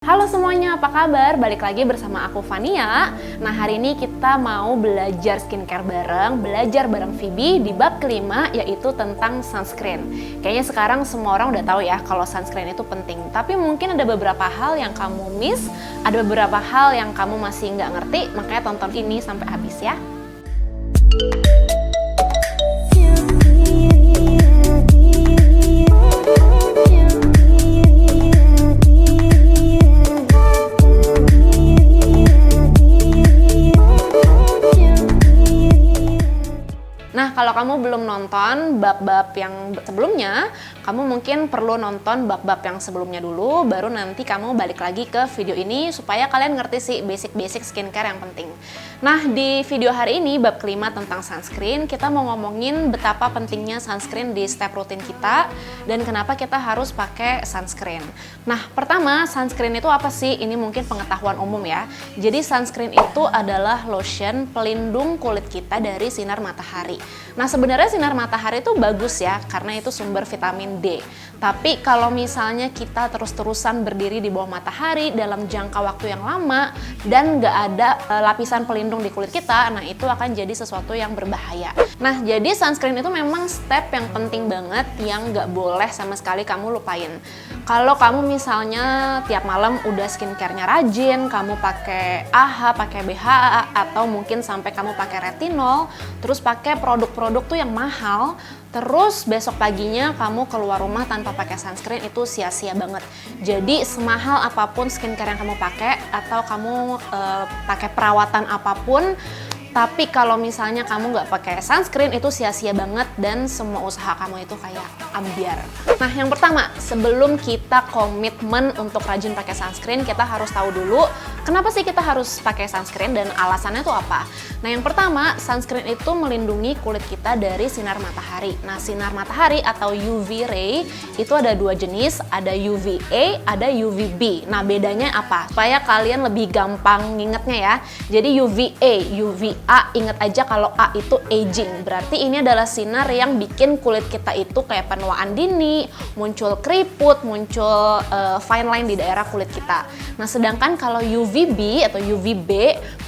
Halo semuanya, apa kabar? Balik lagi bersama aku Fania. Nah, hari ini kita mau belajar skincare bareng, belajar bareng Phoebe di bab kelima, yaitu tentang sunscreen. Kayaknya sekarang semua orang udah tahu ya kalau sunscreen itu penting. Tapi mungkin ada beberapa hal yang kamu miss, ada beberapa hal yang kamu masih nggak ngerti, makanya tonton ini sampai habis ya. Nah, kalau kamu belum nonton bab-bab yang sebelumnya, kamu mungkin perlu nonton bab-bab yang sebelumnya dulu, baru nanti kamu balik lagi ke video ini supaya kalian ngerti sih basic-basic skincare yang penting. Nah, di video hari ini, bab kelima tentang sunscreen, kita mau ngomongin betapa pentingnya sunscreen di step rutin kita, dan kenapa kita harus pakai sunscreen. Nah, pertama, sunscreen itu apa sih? Ini mungkin pengetahuan umum ya. Jadi, sunscreen itu adalah lotion pelindung kulit kita dari sinar matahari. Nah, sebenarnya sinar matahari itu bagus ya, karena itu sumber vitamin D. Tapi kalau misalnya kita terus-terusan berdiri di bawah matahari dalam jangka waktu yang lama dan nggak ada lapisan pelindung di kulit kita, nah itu akan jadi sesuatu yang berbahaya. Nah, jadi sunscreen itu memang step yang penting banget yang nggak boleh sama sekali kamu lupain. Kalau kamu misalnya tiap malam udah skincare-nya rajin, kamu pakai AHA, pakai BHA, atau mungkin sampai kamu pakai retinol, terus pakai produk-produk tuh yang mahal, terus besok paginya kamu keluar rumah tanpa pakai sunscreen, itu sia-sia banget. Jadi semahal apapun skincare yang kamu pakai atau kamu pakai perawatan apapun, tapi kalau misalnya kamu nggak pakai sunscreen itu sia-sia banget dan semua usaha kamu itu kayak ambiar. Nah, yang pertama, sebelum kita komitmen untuk rajin pakai sunscreen, kita harus tahu dulu kenapa sih kita harus pakai sunscreen dan alasannya tuh apa. Nah, yang pertama, sunscreen itu melindungi kulit kita dari sinar matahari. Nah, sinar matahari atau UV ray itu ada dua jenis, ada UVA, ada UVB. Nah, bedanya apa? Supaya kalian lebih gampang ngingetnya ya. Jadi UVA, UVA, ingat aja kalau A itu aging. Berarti ini adalah sinar yang bikin kulit kita itu kayak penuaan dini, muncul keriput, muncul fine line di daerah kulit kita. Nah, sedangkan kalau UVB atau UVB,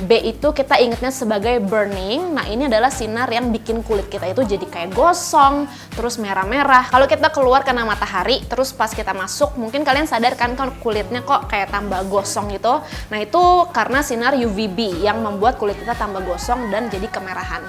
B itu kita ingatnya sebagai burning. Nah, ini adalah sinar yang bikin kulit kita itu jadi kayak gosong, terus merah-merah. Kalau kita keluar kena matahari, terus pas kita masuk, mungkin kalian sadar kan kalau kulitnya kok kayak tambah gosong gitu. Nah, itu karena sinar UVB yang membuat kulit kita tambah gosong dan jadi kemerahan.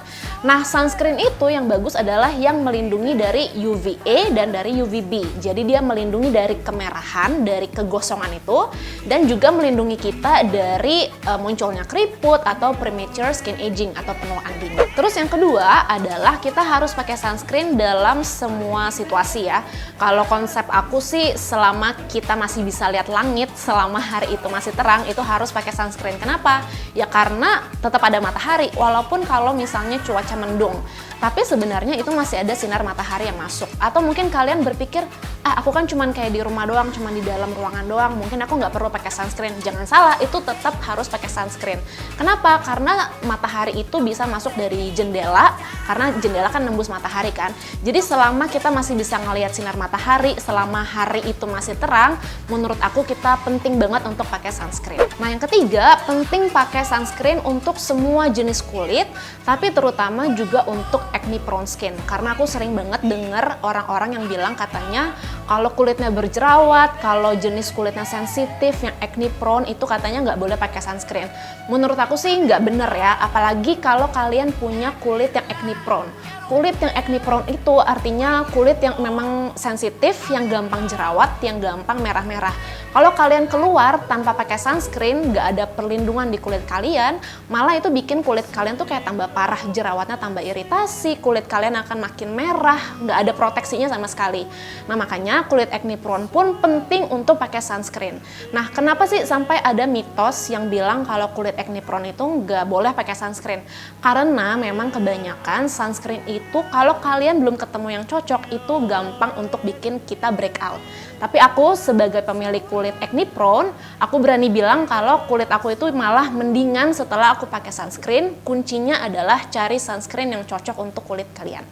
Nah, sunscreen itu yang bagus adalah yang melindungi dari UVA dan dari UVB. Jadi dia melindungi dari kemerahan, dari kegosongan itu, dan juga melindungi kita dari munculnya keriput atau premature skin aging atau penuaan dini. Terus yang kedua adalah kita harus pakai sunscreen dalam semua situasi ya. Kalau konsep aku sih selama kita masih bisa lihat langit, selama hari itu masih terang, itu harus pakai sunscreen. Kenapa? Ya karena tetap ada matahari, walaupun kalau misalnya cuaca mendung. Tapi sebenarnya itu masih ada sinar matahari yang masuk. Atau mungkin kalian berpikir, aku kan cuman kayak di rumah doang, cuman di dalam ruangan doang, mungkin aku nggak perlu pakai sunscreen. Jangan salah, itu tetap harus pakai sunscreen. Kenapa? Karena matahari itu bisa masuk dari jendela, karena jendela kan nembus matahari kan. Jadi selama kita masih bisa ngelihat sinar matahari, selama hari itu masih terang, menurut aku kita penting banget untuk pakai sunscreen. Nah, yang ketiga, penting pakai sunscreen untuk semua jenis kulit, tapi terutama juga untuk acne prone skin. Karena aku sering banget denger orang-orang yang bilang katanya kalau kulitnya berjerawat, kalau jenis kulitnya sensitif yang acne prone itu katanya nggak boleh pakai sunscreen. Menurut aku sih nggak bener ya, apalagi kalau kalian punya kulit yang acne prone. Kulit yang acne prone itu artinya kulit yang memang sensitif, yang gampang jerawat, yang gampang merah-merah. Kalau kalian keluar tanpa pakai sunscreen, nggak ada perlindungan di kulit kalian, malah itu bikin kulit kalian tuh kayak tambah parah, jerawatnya tambah iritasi, kulit kalian akan makin merah, nggak ada proteksinya sama sekali. Nah, makanya kulit acne prone pun penting untuk pakai sunscreen. Nah, kenapa sih sampai ada mitos yang bilang kalau kulit acne prone itu nggak boleh pakai sunscreen? Karena memang kebanyakan sunscreen itu kalau kalian belum ketemu yang cocok, itu gampang untuk bikin kita breakout. Tapi aku sebagai pemilik kulit acne prone, aku berani bilang kalau kulit aku itu malah mendingan setelah aku pakai sunscreen. Kuncinya adalah cari sunscreen yang cocok untuk kulit kalian.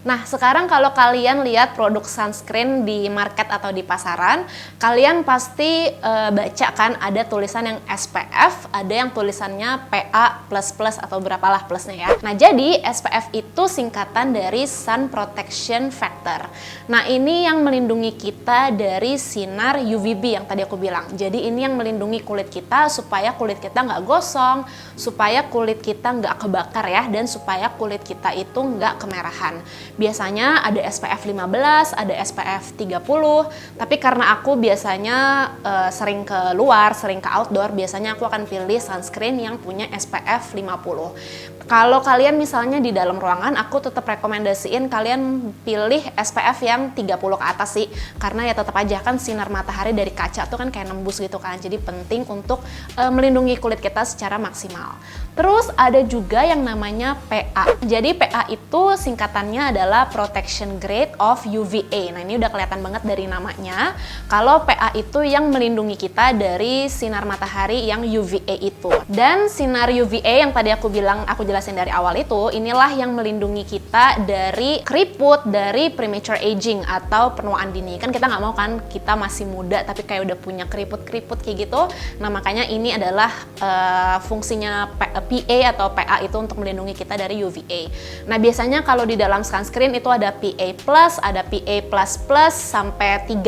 Nah, sekarang kalau kalian lihat produk sunscreen di market atau di pasaran, kalian pasti baca kan ada tulisan yang SPF, ada yang tulisannya PA++ atau berapalah plusnya ya. Nah, jadi SPF itu singkatan dari Sun Protection Factor. Nah, ini yang melindungi kita dari sinar UVB yang tadi aku bilang. Jadi ini yang melindungi kulit kita supaya kulit kita nggak gosong, supaya kulit kita nggak kebakar ya, dan supaya kulit kita itu nggak kemerahan. Biasanya ada SPF 15, ada SPF 30, tapi karena aku biasanya sering ke luar, sering ke outdoor, biasanya aku akan pilih sunscreen yang punya SPF 50. Kalau kalian misalnya di dalam ruangan, aku tetap rekomendasiin kalian pilih SPF yang 30 ke atas sih, karena ya tetap aja kan sinar matahari dari kaca tuh kan kayak nembus gitu kan, jadi penting untuk melindungi kulit kita secara maksimal. Terus ada juga yang namanya PA. Jadi PA itu singkatannya adalah Protection Grade of UVA. Nah, ini udah kelihatan banget dari namanya. Kalau PA itu yang melindungi kita dari sinar matahari yang UVA itu. Dan sinar UVA yang tadi aku jelasin dari awal itu, inilah yang melindungi kita dari keriput, dari premature aging atau penuaan dini. Kan kita nggak mau kan kita masih muda tapi kayak udah punya keriput-keriput kayak gitu. Nah, makanya ini adalah fungsinya PA atau PA itu untuk melindungi kita dari UVA. Nah, biasanya kalau di dalam sunscreen itu ada PA+, ada PA++, sampai 3+,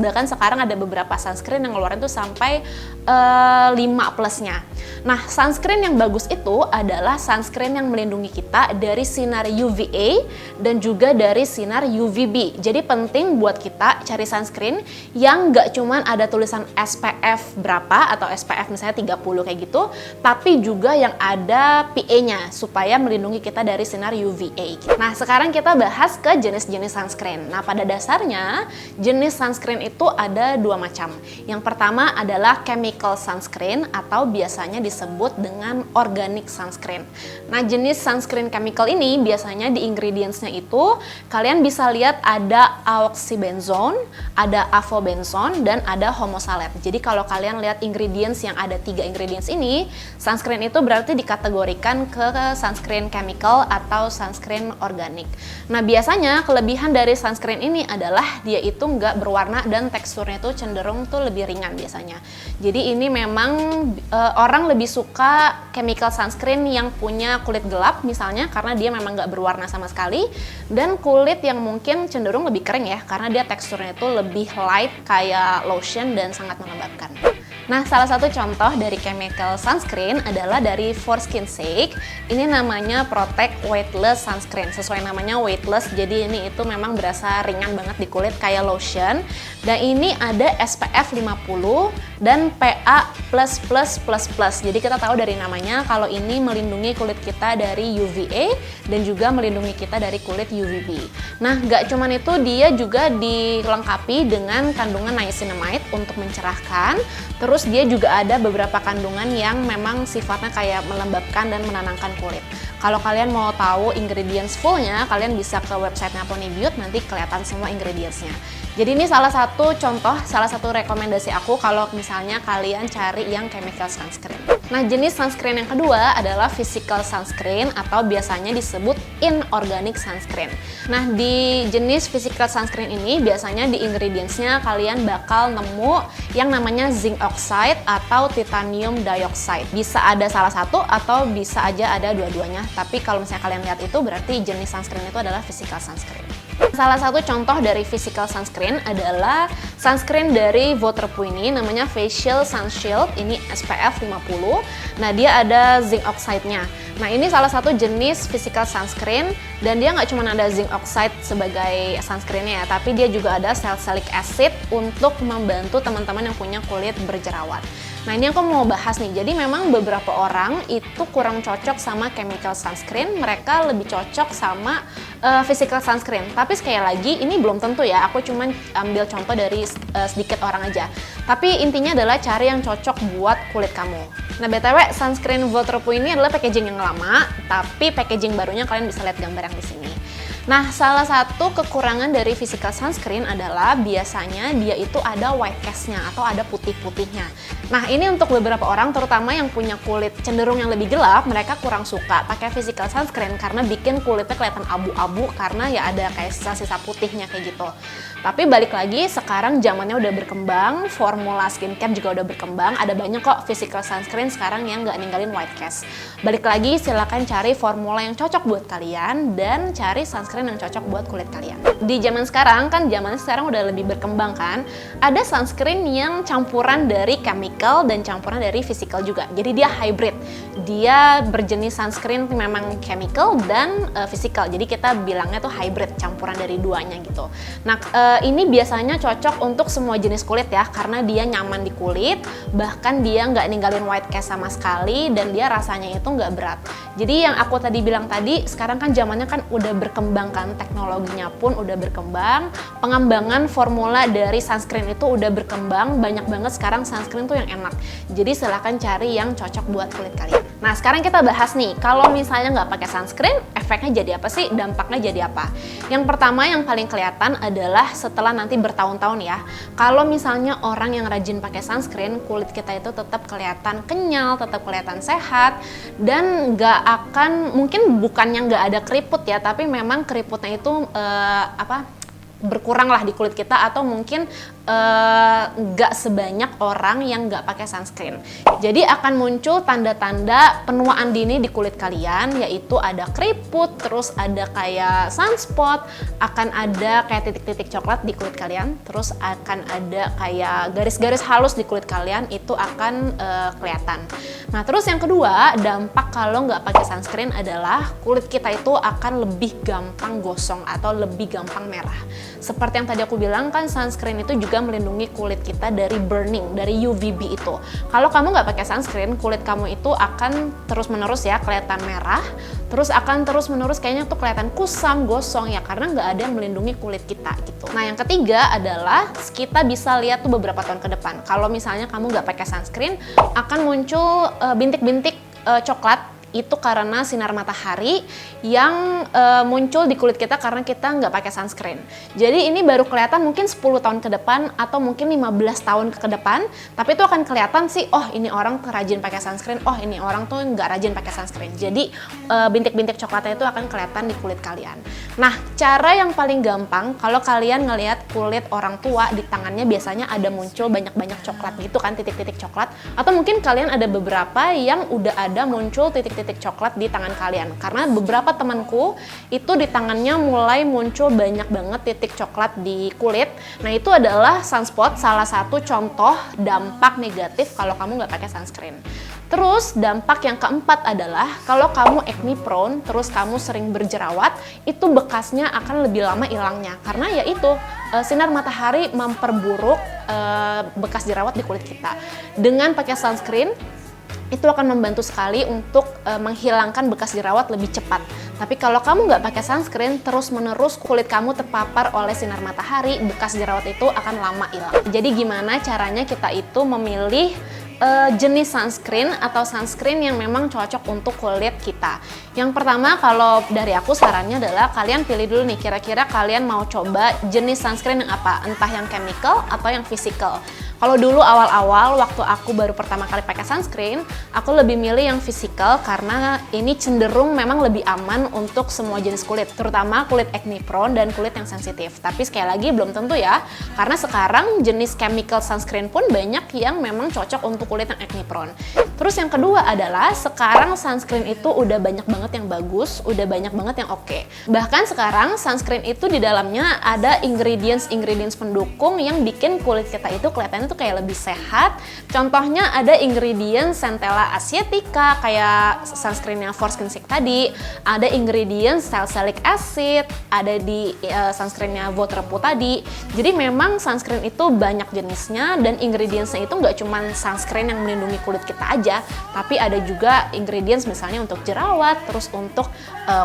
bahkan sekarang ada beberapa sunscreen yang ngeluarin tuh sampai 5+-nya. Nah, sunscreen yang bagus itu adalah sunscreen yang melindungi kita dari sinar UVA dan juga dari sinar UVB. Jadi penting buat kita cari sunscreen yang nggak cuman ada tulisan SPF berapa atau SPF misalnya 30 kayak gitu, tapi juga yang ada PA-nya supaya melindungi kita dari sinar UVA. Nah, sekarang kita bahas ke jenis-jenis sunscreen. Nah, pada dasarnya jenis sunscreen itu ada dua macam. Yang pertama adalah chemical sunscreen atau biasanya disebut dengan organic sunscreen. Nah, jenis sunscreen chemical ini biasanya di ingredients-nya itu kalian bisa lihat ada oxybenzone, ada avobenzone, dan ada homosalate. Jadi kalau kalian lihat ingredients yang ada 3 ingredients ini, sunscreen itu berarti dikategorikan ke sunscreen chemical atau sunscreen organik. Nah, biasanya kelebihan dari sunscreen ini adalah dia itu nggak berwarna dan teksturnya itu cenderung tuh lebih ringan biasanya. Jadi ini memang orang lebih suka chemical sunscreen yang punya kulit gelap misalnya karena dia memang nggak berwarna sama sekali, dan kulit yang mungkin cenderung lebih kering ya karena dia teksturnya itu lebih light kayak lotion dan sangat melembabkan. Nah, salah satu contoh dari chemical sunscreen adalah dari For Skin Sake. Ini namanya Protect Weightless Sunscreen. Sesuai namanya weightless, jadi ini itu memang berasa ringan banget di kulit kayak lotion. Dan ini ada SPF 50 dan PA++++. Jadi kita tahu dari namanya kalau ini melindungi kulit kita dari UVA dan juga melindungi kita dari kulit UVB. Nah, nggak cuman itu, dia juga dilengkapi dengan kandungan niacinamide untuk mencerahkan. Terus dia juga ada beberapa kandungan yang memang sifatnya kayak melembabkan dan menenangkan kulit. Kalau kalian mau tahu ingredients fullnya, kalian bisa ke websitenya Pony Beauty, nanti kelihatan semua ingredientsnya. Jadi ini salah satu contoh, salah satu rekomendasi aku kalau misalnya kalian cari yang chemical sunscreen. Nah, jenis sunscreen yang kedua adalah physical sunscreen atau biasanya disebut inorganic sunscreen. Nah, di jenis physical sunscreen ini biasanya di ingredientsnya kalian bakal nemu yang namanya zinc oxide atau titanium dioxide. Bisa ada salah satu atau bisa aja ada dua-duanya, tapi kalau misalnya kalian lihat itu berarti jenis sunscreen itu adalah physical sunscreen. Salah satu contoh dari physical sunscreen adalah sunscreen dari Waterpoo ini, namanya Facial Sun Shield, ini SPF 50. Nah, dia ada zinc oxide-nya. Nah, ini salah satu jenis physical sunscreen, dan dia nggak cuma ada zinc oxide sebagai sunscreen-nya ya, tapi dia juga ada salicylic acid untuk membantu teman-teman yang punya kulit berjerawat. Nah, ini aku mau bahas nih, jadi memang beberapa orang itu kurang cocok sama chemical sunscreen, mereka lebih cocok sama physical sunscreen. Tapi sekali lagi, ini belum tentu ya, aku cuma ambil contoh dari sedikit orang aja. Tapi intinya adalah cari yang cocok buat kulit kamu. Nah, BTW, sunscreen Waterpoo ini adalah packaging yang lama, tapi packaging barunya kalian bisa lihat gambar yang di sini. Nah, salah satu kekurangan dari physical sunscreen adalah biasanya dia itu ada white cast-nya atau ada putih-putihnya. Nah, ini untuk beberapa orang, terutama yang punya kulit cenderung yang lebih gelap, mereka kurang suka pakai physical sunscreen karena bikin kulitnya kelihatan abu-abu karena ya ada kayak sisa-sisa putihnya kayak gitu. Tapi balik lagi, sekarang zamannya udah berkembang, formula skincare juga udah berkembang, ada banyak kok physical sunscreen sekarang yang nggak ninggalin white cast. Balik lagi, silakan cari formula yang cocok buat kalian dan cari sunscreen yang cocok buat kulit kalian. Di zaman sekarang kan, udah lebih berkembang kan, ada sunscreen yang campuran dari chemical dan campuran dari physical juga. Jadi dia hybrid. Dia berjenis sunscreen memang chemical dan physical. Jadi kita bilangnya tuh hybrid, campuran dari duanya gitu. Nah, ini biasanya cocok untuk semua jenis kulit ya, karena dia nyaman di kulit, bahkan dia nggak ninggalin white cast sama sekali, dan dia rasanya itu nggak berat. Jadi yang aku tadi bilang tadi, sekarang kan zamannya kan udah berkembang kan, teknologinya pun udah berkembang, pengembangan formula dari sunscreen itu udah berkembang, banyak banget sekarang sunscreen tuh yang enak. Jadi silahkan cari yang cocok buat kulit kalian. Nah, sekarang kita bahas nih, kalau misalnya nggak pakai sunscreen, efeknya jadi apa sih? Dampaknya jadi apa? Yang pertama yang paling kelihatan adalah setelah nanti bertahun-tahun ya. Kalau misalnya orang yang rajin pakai sunscreen, kulit kita itu tetap kelihatan kenyal, tetap kelihatan sehat, dan nggak akan, mungkin bukannya nggak ada keriput ya, tapi memang keriputnya itu berkurang lah di kulit kita, atau mungkin nggak sebanyak orang yang nggak pakai sunscreen. Jadi akan muncul tanda-tanda penuaan dini di kulit kalian, yaitu ada keriput, terus ada kayak sunspot, akan ada kayak titik-titik coklat di kulit kalian, terus akan ada kayak garis-garis halus di kulit kalian, itu akan kelihatan. Nah, terus yang kedua, dampak kalau nggak pakai sunscreen adalah kulit kita itu akan lebih gampang gosong atau lebih gampang merah. Seperti yang tadi aku bilang kan, sunscreen itu juga melindungi kulit kita dari burning, dari UVB itu. Kalau kamu nggak pakai sunscreen, kulit kamu itu akan terus-menerus ya kelihatan merah, terus akan terus-menerus kayaknya tuh kelihatan kusam, gosong ya, karena nggak ada yang melindungi kulit kita gitu. Nah, yang ketiga adalah kita bisa lihat tuh beberapa tahun ke depan. Kalau misalnya kamu nggak pakai sunscreen, akan muncul bintik-bintik coklat. Itu karena sinar matahari yang muncul di kulit kita karena kita nggak pakai sunscreen. Jadi ini baru kelihatan mungkin 10 tahun ke depan atau mungkin 15 tahun ke depan, tapi itu akan kelihatan sih, oh ini orang rajin pakai sunscreen, oh ini orang tuh nggak rajin pakai sunscreen. Jadi bintik-bintik coklatnya itu akan kelihatan di kulit kalian. Nah, cara yang paling gampang kalau kalian ngelihat kulit orang tua, di tangannya biasanya ada muncul banyak-banyak coklat gitu kan, titik-titik coklat, atau mungkin kalian ada beberapa yang udah ada muncul titik coklat di tangan kalian, karena beberapa temanku itu di tangannya mulai muncul banyak banget titik coklat di kulit. Nah, itu adalah sunspot, salah satu contoh dampak negatif kalau kamu nggak pakai sunscreen. Terus dampak yang keempat adalah kalau kamu acne prone, terus kamu sering berjerawat, itu bekasnya akan lebih lama hilangnya, karena ya itu sinar matahari memperburuk bekas jerawat di kulit kita. Dengan pakai sunscreen itu akan membantu sekali untuk menghilangkan bekas jerawat lebih cepat. Tapi kalau kamu nggak pakai sunscreen, terus-menerus kulit kamu terpapar oleh sinar matahari, bekas jerawat itu akan lama hilang. Jadi gimana caranya kita itu memilih jenis sunscreen atau sunscreen yang memang cocok untuk kulit kita? Yang pertama, kalau dari aku sarannya adalah kalian pilih dulu nih, kira-kira kalian mau coba jenis sunscreen yang apa? Entah yang chemical atau yang physical. Kalau dulu awal-awal waktu aku baru pertama kali pakai sunscreen, aku lebih milih yang physical karena ini cenderung memang lebih aman untuk semua jenis kulit, terutama kulit acne prone dan kulit yang sensitif. Tapi sekali lagi belum tentu ya, karena sekarang jenis chemical sunscreen pun banyak yang memang cocok untuk kulit yang acne prone. Terus yang kedua adalah sekarang sunscreen itu udah banyak banget yang bagus, udah banyak banget yang oke. Bahkan sekarang sunscreen itu di dalamnya ada ingredients pendukung yang bikin kulit kita itu kelihatannya tuh kayak lebih sehat. Contohnya ada ingredients Centella asiatica kayak sunscreennya Foreskin tadi, ada ingredients salicylic acid, ada di sunscreennya Waterpoo tadi. Jadi memang sunscreen itu banyak jenisnya dan ingredientsnya itu nggak cuma sunscreen yang melindungi kulit kita aja, tapi ada juga ingredients misalnya untuk jerawat, terus untuk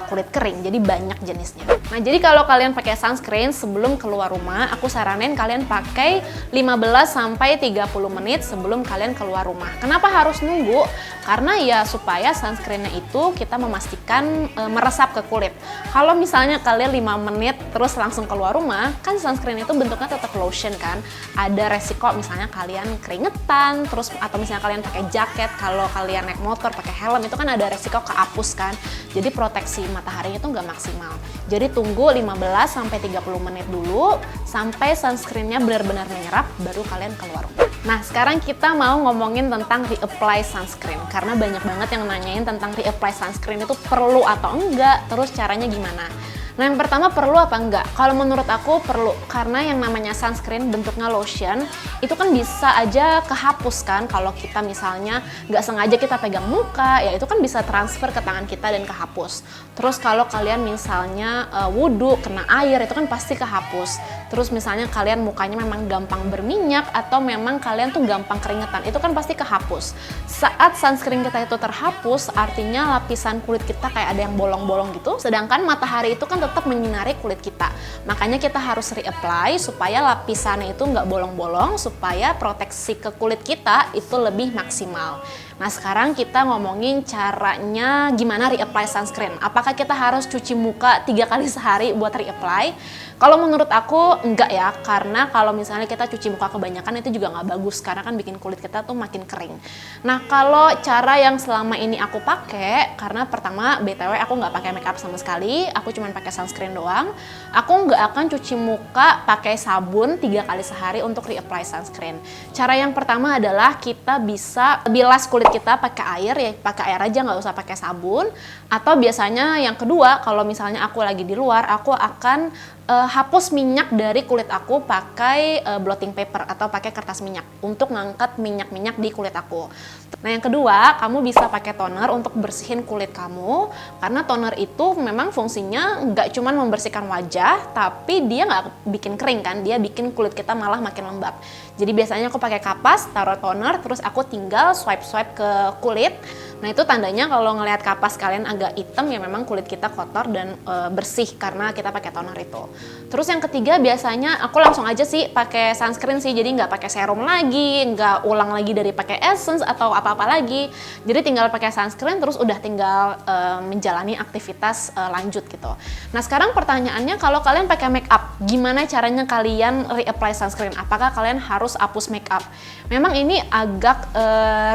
kulit kering. Jadi banyak jenisnya. Nah, jadi kalau kalian pakai sunscreen sebelum keluar rumah, aku saranin kalian pakai 15 sampai 30 menit sebelum kalian keluar rumah. Kenapa harus nunggu? Karena ya supaya sunscreennya itu kita memastikan meresap ke kulit. Kalau misalnya kalian 5 menit terus langsung keluar rumah, kan sunscreen itu bentuknya tetap lotion kan. Ada resiko misalnya kalian keringetan, terus atau misalnya kalian pakai jaket, kalau kalian naik motor pakai helm itu kan ada resiko kehapus kan. Jadi proteksi mataharinya itu nggak maksimal. Jadi tunggu 15 sampai 30 menit dulu sampai sunscreennya benar-benar menyerap, baru kalian keluar rumah. Nah, sekarang kita mau ngomongin tentang reapply sunscreen. Karena banyak banget yang nanyain tentang reapply sunscreen itu perlu atau enggak, terus caranya gimana. Nah, yang pertama perlu apa enggak? Kalau menurut aku perlu, karena yang namanya sunscreen bentuknya lotion, itu kan bisa aja kehapus kan kalau kita misalnya nggak sengaja kita pegang muka, ya itu kan bisa transfer ke tangan kita dan kehapus. Terus kalau kalian misalnya wudhu, kena air, itu kan pasti kehapus. Terus misalnya kalian mukanya memang gampang berminyak atau memang kalian tuh gampang keringetan, itu kan pasti kehapus. Saat sunscreen kita itu terhapus, artinya lapisan kulit kita kayak ada yang bolong-bolong gitu, sedangkan matahari itu kan tetap menyinari kulit kita. Makanya kita harus reapply supaya lapisannya itu nggak bolong-bolong, supaya proteksi ke kulit kita itu lebih maksimal. Nah, sekarang kita ngomongin caranya gimana reapply sunscreen. Apakah kita harus cuci muka 3 kali sehari buat reapply? Kalau menurut aku enggak ya, karena kalau misalnya kita cuci muka kebanyakan itu juga nggak bagus, karena kan bikin kulit kita tuh makin kering. Nah, kalau cara yang selama ini aku pakai, karena pertama BTW aku nggak pakai makeup sama sekali, aku cuma pakai sunscreen doang. Aku nggak akan cuci muka pakai sabun 3 kali sehari untuk reapply sunscreen. Cara yang pertama adalah kita bisa bilas kulit kita pakai air, ya pakai air aja, nggak usah pakai sabun. Atau biasanya yang kedua, kalau misalnya aku lagi di luar, aku akan hapus minyak dari kulit aku pakai blotting paper atau pakai kertas minyak untuk ngangkat minyak-minyak di kulit aku. Nah, yang kedua, kamu bisa pakai toner untuk bersihin kulit kamu, karena toner itu memang fungsinya nggak cuma membersihkan wajah, tapi dia nggak bikin kering kan, dia bikin kulit kita malah makin lembab. Jadi biasanya aku pakai kapas, taruh toner, terus aku tinggal swipe-swipe ke kulit. Nah, itu tandanya kalau ngelihat kapas kalian agak hitam, ya memang kulit kita kotor dan bersih karena kita pakai toner itu. Terus yang ketiga, biasanya aku langsung aja sih pakai sunscreen sih, jadi nggak pakai serum lagi, nggak ulang lagi dari pakai essence atau apa-apa lagi. Jadi tinggal pakai sunscreen, terus udah tinggal menjalani aktivitas lanjut gitu. Nah, sekarang pertanyaannya, kalau kalian pakai make up, gimana caranya kalian reapply sunscreen? Apakah kalian harus hapus make up? Memang ini agak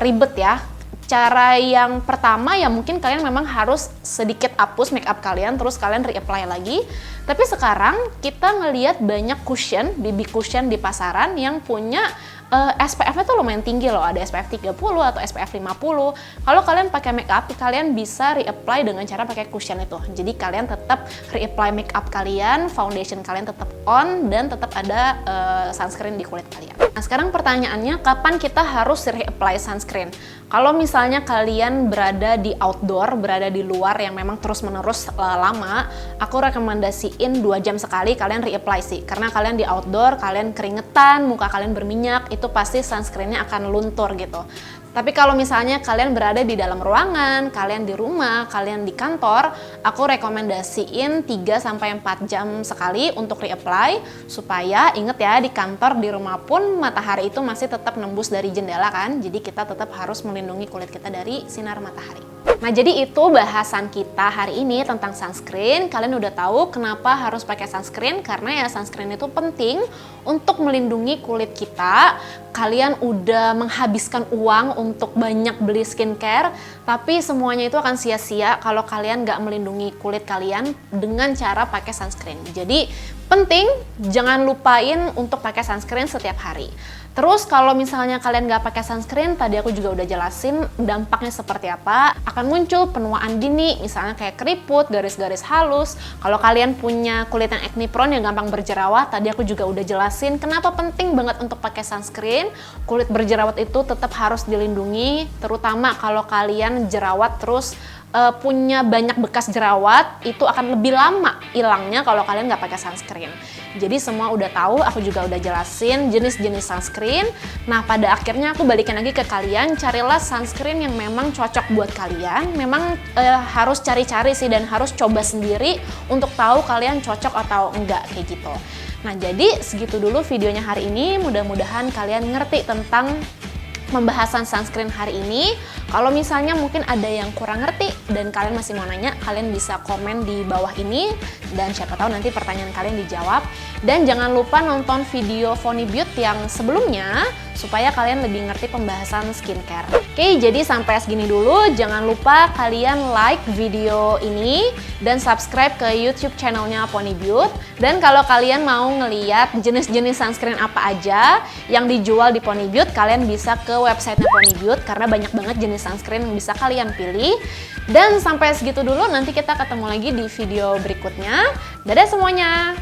ribet ya. Cara yang pertama ya mungkin kalian memang harus sedikit hapus make up kalian, terus kalian reapply lagi. Tapi sekarang kita ngelihat banyak cushion, BB cushion di pasaran yang punya SPF-nya tuh lumayan tinggi loh, ada SPF 30 atau SPF 50. Kalau kalian pakai make up, kalian bisa reapply dengan cara pakai cushion itu. Jadi kalian tetap reapply make up kalian, foundation kalian tetap on, dan tetap ada sunscreen di kulit kalian. Nah, sekarang pertanyaannya, kapan kita harus reapply sunscreen? Kalau misalnya kalian berada di outdoor, berada di luar yang memang terus-menerus lama, aku rekomendasiin 2 jam sekali kalian reapply sih. Karena kalian di outdoor, kalian keringetan, muka kalian berminyak, itu pasti sunscreennya akan luntur gitu. Tapi kalau misalnya kalian berada di dalam ruangan, kalian di rumah, kalian di kantor, aku rekomendasiin 3-4 jam sekali untuk reapply, supaya inget ya, di kantor, di rumah pun matahari itu masih tetap nembus dari jendela kan, jadi kita tetap harus melindungi kulit kita dari sinar matahari. Nah, jadi itu bahasan kita hari ini tentang sunscreen. Kalian udah tahu kenapa harus pakai sunscreen, karena ya sunscreen itu penting untuk melindungi kulit kita. Kalian udah menghabiskan uang untuk banyak beli skincare, tapi semuanya itu akan sia-sia kalau kalian nggak melindungi kulit kalian dengan cara pakai sunscreen. Jadi penting, jangan lupain untuk pakai sunscreen setiap hari. Terus kalau misalnya kalian nggak pakai sunscreen, tadi aku juga udah jelasin dampaknya seperti apa. Akan muncul penuaan dini, misalnya kayak keriput, garis-garis halus. Kalau kalian punya kulit yang acne prone yang gampang berjerawat, tadi aku juga udah jelasin kenapa penting banget untuk pakai sunscreen. Kulit berjerawat itu tetap harus dilindungi, terutama kalau kalian jerawat terus punya banyak bekas jerawat, itu akan lebih lama hilangnya kalau kalian nggak pakai sunscreen. Jadi semua udah tahu, aku juga udah jelasin jenis-jenis sunscreen. Nah, pada akhirnya aku balikin lagi ke kalian, carilah sunscreen yang memang cocok buat kalian. Memang harus cari-cari sih, dan harus coba sendiri untuk tahu kalian cocok atau enggak, kayak gitu. Nah, jadi segitu dulu videonya hari ini. Mudah-mudahan kalian ngerti tentang pembahasan sunscreen hari ini. Kalau misalnya mungkin ada yang kurang ngerti dan kalian masih mau nanya, kalian bisa komen di bawah ini dan siapa tahu nanti pertanyaan kalian dijawab. Dan jangan lupa nonton video Vonny Beauty yang sebelumnya supaya kalian lebih ngerti pembahasan skincare. Oke, jadi sampai segini dulu. Jangan lupa kalian like video ini dan subscribe ke YouTube channelnya Vonny Beauty. Dan kalau kalian mau ngeliat jenis-jenis sunscreen apa aja yang dijual di Vonny Beauty, kalian bisa ke websitenya Vonny Beauty karena banyak banget jenis sunscreen yang bisa kalian pilih. Dan sampai segitu dulu, nanti kita ketemu lagi di video berikutnya. Dadah semuanya!